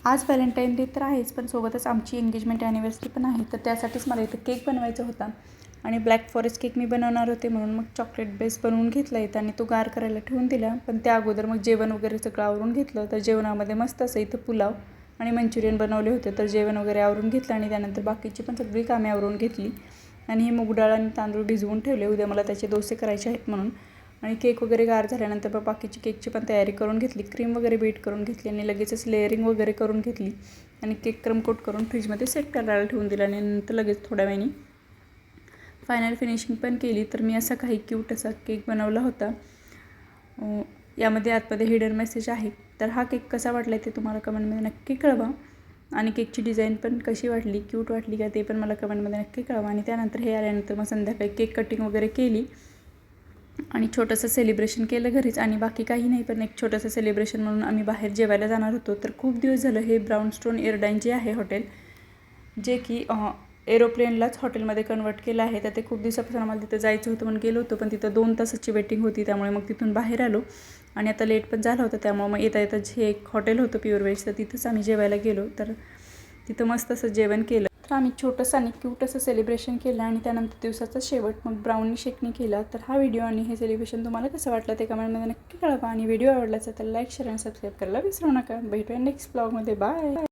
आज Valentine day तर आहेच, पण सोबतच आमची एंगेजमेंट ॲनिव्हर्सरी पण आहे. तर त्यासाठीच मला इथं केक बनवायचा होता आणि ब्लॅक फॉरेस्ट केक मी बनवणार होते, म्हणून मग चॉकलेट बेस बनवून घेतला इथं आणि तो गार करायला ठेवून दिला. पण त्या अगोदर मग जेवण वगैरे सगळं आवरून घेतलं. तर जेवणामध्ये मस्त असं इथं पुलाव आणि मंचुरियन बनवले होते. तर जेवण वगैरे आवरून घेतलं आणि त्यानंतर बाकीची पण सगळी कामे आवरून घेतली आणि हे मूग डाळ आणि तांदूळ भिजवून ठेवले, उद्या मला त्याचे डोसे करायचे आहेत म्हणून. आणि केक वगैरे गार झाल्यानंतर मग बाकीची केकची पण तयारी करून घेतली. क्रीम वगैरे बीट करून घेतली आणि लगेचच लेअरिंग वगैरे करून घेतली आणि केक क्रम कोट करून फ्रीजमध्ये सेट करायला ठेवून दिला आणि नंतर लगेच थोड्या वेळाने फायनल फिनिशिंग पण केली. तर मी असा काही क्यूट असा केक बनवला होता. यामध्ये आतमध्ये हिडन मेसेज आहे. तर हा केक कसा वाटला ते तुम्हाला कमेंटमध्ये नक्की कळवा आणि केकची डिझाईन पण कशी वाटली, क्यूट वाटली का ते पण मला कमेंटमध्ये नक्की कळवा. आणि त्यानंतर हे आल्यानंतर मग संध्याकाळी केक कटिंग वगैरे केली आणि छोटंसं सेलिब्रेशन केलं घरीच. आणि बाकी काही नाही, पण एक छोटंसं सेलिब्रेशन म्हणून आम्ही बाहेर जेवायला जाणार होतो. तर खूप दिवस झालं हे ब्राउनस्टोन एअरलाईन जे आहे हॉटेल, जे की एरोप्लेनलाच हॉटेलमध्ये कन्वर्ट केलं आहे. तर ते खूप दिवसापासून आम्हाला तिथं जायचं होतं म्हणून गेलो होतो, पण तिथं 2 तासाची वेटिंग होती. त्यामुळे मग तिथून बाहेर आलो आणि आता लेट पण झालं होतं. त्यामुळे मग येता येता जे एक हॉटेल होतं प्युअर व्हेज, तर तिथंच आम्ही जेवायला गेलो. तर तिथं मस्त असं जेवण केलं. तर आम्ही छोटंसं आणि क्यूट असं सेलिब्रेशन केलं आणि त्यानंतर दिवसाचा शेवट मग ब्राउनी शेकनी केला. तर हा व्हिडिओ आणि हे सेलिब्रेशन तुम्हाला कसं वाटलं ते कमेंटमध्ये नक्की कळवा आणि व्हिडिओ आवडला असेल तर लाईक, शेअर आणि सबस्क्राईब करायला विसरू नका. भेटूया नेक्स्ट ब्लॉगमध्ये. बाय.